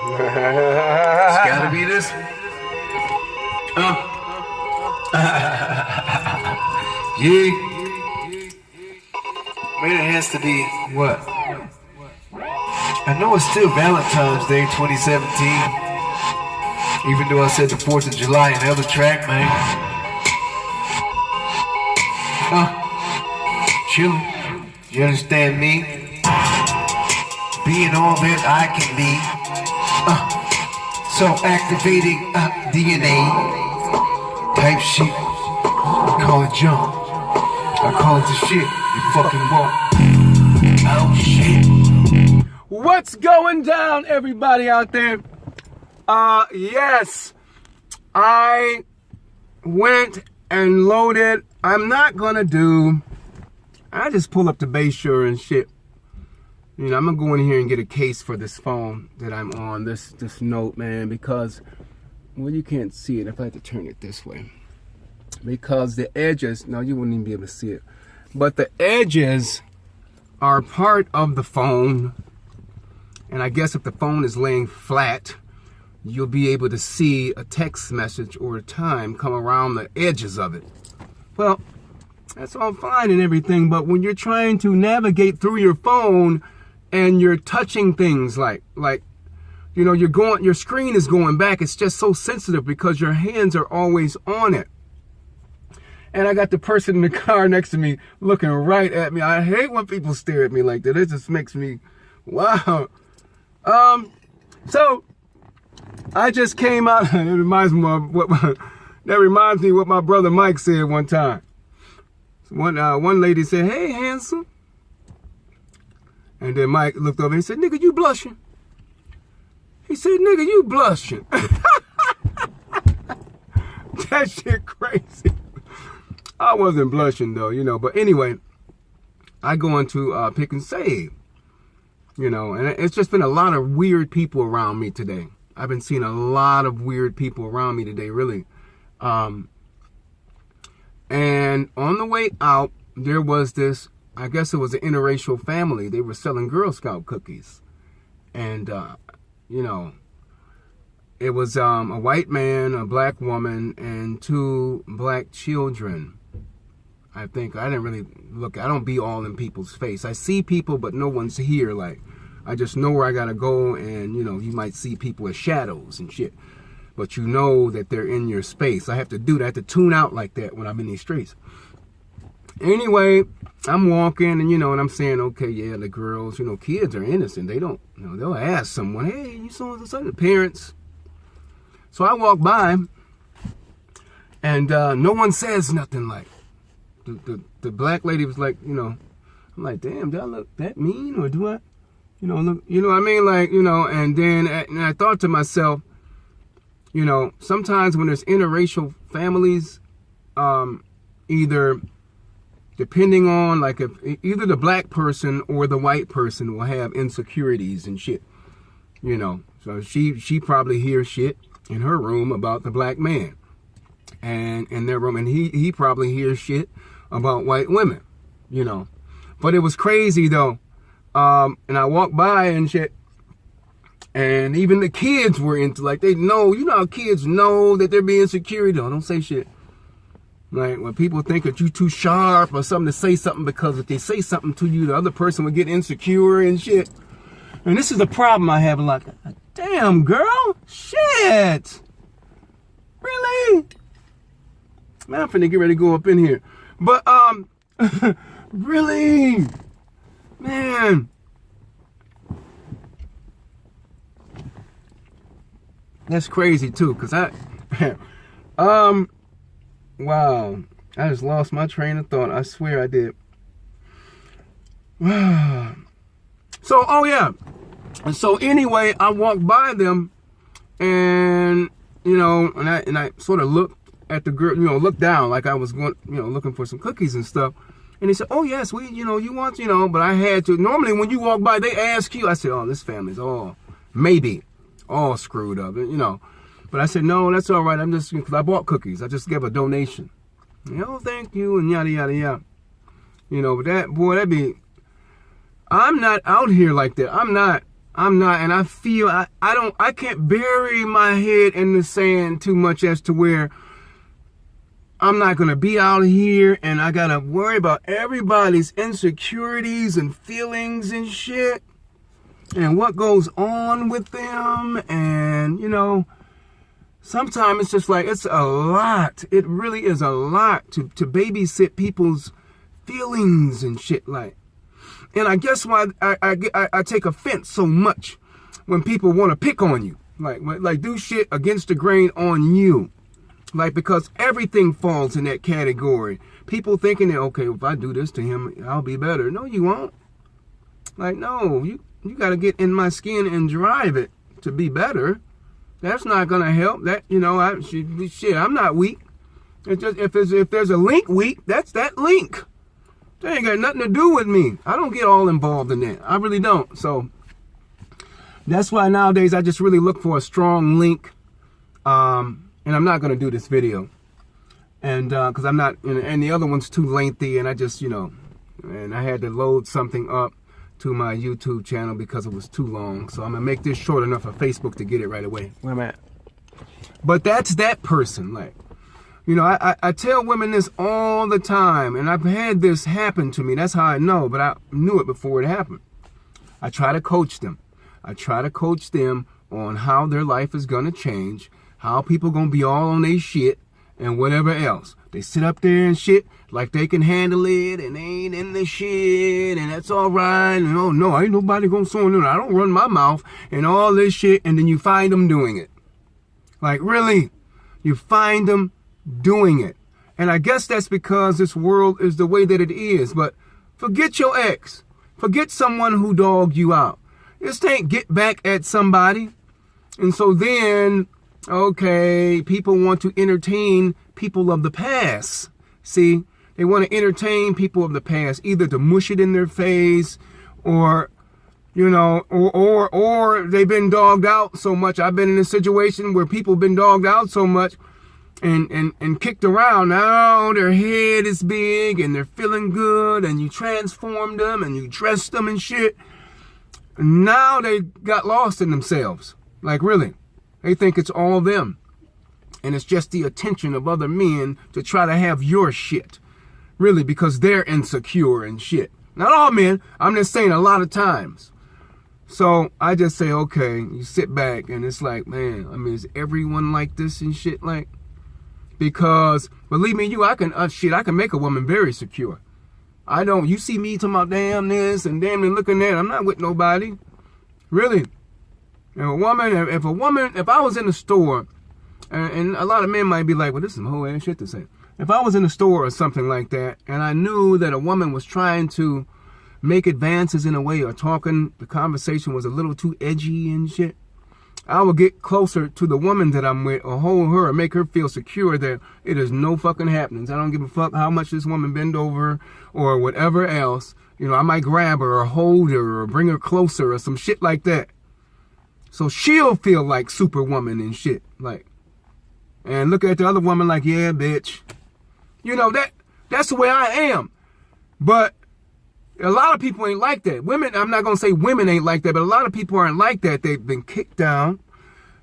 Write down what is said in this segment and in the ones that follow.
It's gotta be this. Yeah. Man, it has to be what? I know it's still Valentine's Day 2017. Even though I said the 4th of July and the other track, man. Chillin'. You understand me? Being all that I can be. So activating DNA type shit. I call it jump. I call it the shit. You fucking walk. Oh shit. What's going down, everybody out there? Yes, I went and loaded. I just pull up the Bayshore and shit. You know, I'm gonna go in here and get a case for this phone that I'm on, this Note, man, because, well, you can't see it if I had to turn it this way. Because the edges, no, you wouldn't even be able to see it. But the edges are part of the phone. And I guess if the phone is laying flat, you'll be able to see a text message or a time come around the edges of it. Well, that's all fine and everything, but when you're trying to navigate through your phone and you're touching things like you know, your screen is going back, it's just so sensitive because your hands are always on it. And I got the person in the car next to me looking right at me. I hate when people stare at me like that. It just makes me, wow. So I just came out. It reminds me of what my brother Mike said one time. One lady said, "Hey, handsome," and then Mike looked over and said, "Nigga, you blushing?" He said, "Nigga, you blushing." That shit crazy. I wasn't blushing though, you know. But anyway, I go into Pick and Save, you know, and it's just been a lot of weird people around me today. I've been seeing a lot of weird people around me today, really. And on the way out, there was this, I guess it was an interracial family. They were selling Girl Scout cookies. And, you know, it was a white man, a black woman, and 2 black children. I think, I didn't really look, I don't be all in people's face. I see people, but no one's here. Like, I just know where I gotta go, and, you know, you might see people as shadows and shit. But you know that they're in your space. I have to do that. I have to tune out like that when I'm in these streets. Anyway, I'm walking, and, you know, and I'm saying, okay, yeah, the girls, you know, kids are innocent. They don't, you know, they'll ask someone, hey, you saw the parents. So I walk by, and no one says nothing. Like, the black lady was like, you know, I'm like, damn, do I look that mean, or do I, you know, look, you know what I mean? Like, you know, and then and I thought to myself, you know, sometimes when there's interracial families, either depending on, like, if either the black person or the white person will have insecurities and shit, you know. So she probably hears shit in her room about the black man, and in their room, and he probably hears shit about white women, you know. But it was crazy though, and I walked by and shit. And even the kids were into, like, they know, you know how kids know that they're being secure. Don't say shit. Like, when people think that you too sharp or something to say something, because if they say something to you, the other person will get insecure and shit. And this is the problem I have a lot. Damn, girl. Shit. Really? Man, I'm finna get ready to go up in here. But, really? Man. That's crazy too, cause wow, I just lost my train of thought. I swear I did. So, oh yeah, and so anyway, I walked by them, and, you know, and I sort of looked at the girl, you know, looked down like I was going, you know, looking for some cookies and stuff. And he said, oh yes, you know, you want, you know, but I had to. Normally when you walk by, they ask you. I said, oh, this family's all maybe all screwed up, you know. But I said, no, that's all right. I'm just, because I bought cookies. I just gave a donation. You know, thank you, and yada, yada, yada. You know, but that, boy, that'd be, I'm not out here like that. I'm not I'm not, and I feel I can't bury my head in the sand too much as to where I'm not going to be out here and I got to worry about everybody's insecurities and feelings and shit and what goes on with them. And, you know, sometimes it's just like, it's a lot. It really is a lot to babysit people's feelings and shit like. And I guess why I take offense so much when people want to pick on you. Like do shit against the grain on you. Like, because everything falls in that category. People thinking that, okay, if I do this to him, I'll be better. No, you won't. Like, no, you got to get in my skin and drive it to be better. That's not going to help. That, you know, I'm not weak. It's just, if there's a link weak, that's that link. That ain't got nothing to do with me. I don't get all involved in that. I really don't. So that's why nowadays I just really look for a strong link. And I'm not going to do this video. And because I'm not, and the other one's too lengthy. And I just, you know, and I had to load something up to my YouTube channel because it was too long. So I'm going to make this short enough for Facebook to get it right away. Where I'm at. But that's that person. Like, you know, I tell women this all the time. And I've had this happen to me. That's how I know. But I knew it before it happened. I try to coach them. I try to coach them on how their life is going to change. How people gonna be all on their shit and whatever else. They sit up there and shit like they can handle it and they ain't in the shit and that's all right. And oh no, ain't nobody gonna say nothing. I don't run my mouth and all this shit. And then you find them doing it. Like, really? You find them doing it. And I guess that's because this world is the way that it is. But forget your ex. Forget someone who dogged you out. Just ain't get back at somebody. And so then, okay, people want to entertain people of the past. See, they want to entertain people of the past, either to mush it in their face or, you know, or they've been dogged out so much. I've been in a situation where people have been dogged out so much and kicked around. Now their head is big and they're feeling good and you transformed them and you dressed them and shit. Now they got lost in themselves. Like, really. They think it's all them. And it's just the attention of other men to try to have your shit. Really, because they're insecure and shit. Not all men. I'm just saying a lot of times. So I just say, okay, you sit back and it's like, man, I mean, is everyone like this and shit? Like, because believe me, I can make a woman very secure. I don't, you see me talking about damn this and damn and looking at, I'm not with nobody. Really. If I was in the store, and a lot of men might be like, well, this is some whole ass shit to say. If I was in the store or something like that, and I knew that a woman was trying to make advances in a way or the conversation was a little too edgy and shit, I would get closer to the woman that I'm with or hold her or make her feel secure that it is no fucking happenings. I don't give a fuck how much this woman bend over or whatever else. You know, I might grab her or hold her or bring her closer or some shit like that. So she'll feel like superwoman and shit. Like, and look at the other woman like, yeah, bitch. You know, that's the way I am. But a lot of people ain't like that. Women, I'm not going to say women ain't like that, but a lot of people aren't like that. They've been kicked down.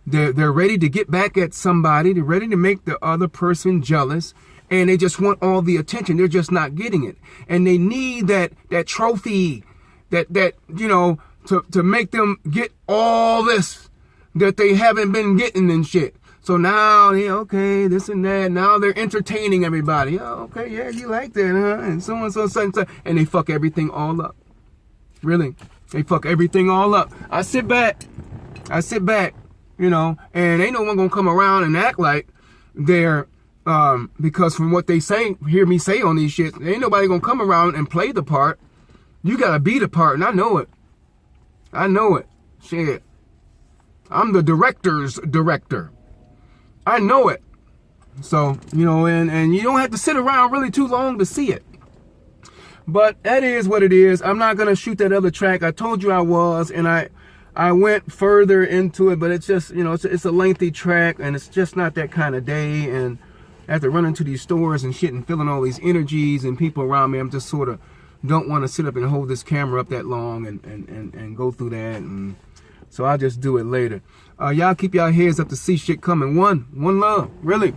They're ready to get back at somebody. They're ready to make the other person jealous. And they just want all the attention. They're just not getting it. And they need that trophy, that you know, to make them get all this that they haven't been getting and shit. So now, yeah, okay, this and that. Now they're entertaining everybody. Oh, okay, yeah, you like that, huh? And so and so, and they fuck everything all up. Really, they fuck everything all up. I sit back, you know, and ain't no one gonna come around and act like they're because from what they hear me say on these shit, ain't nobody gonna come around and play the part. You gotta be the part, and I know it. Shit. I'm the director's director. I know it. So, you know, and you don't have to sit around really too long to see it. But that is what it is. I'm not going to shoot that other track. I told you I was, and I went further into it, but it's just, you know, it's a lengthy track, and it's just not that kind of day. And after running to these stores and shit and feeling all these energies and people around me, I'm just sort of don't want to sit up and hold this camera up that long and go through that. And So I'll just do it later. Y'all keep y'all heads up to see shit coming. One love, really.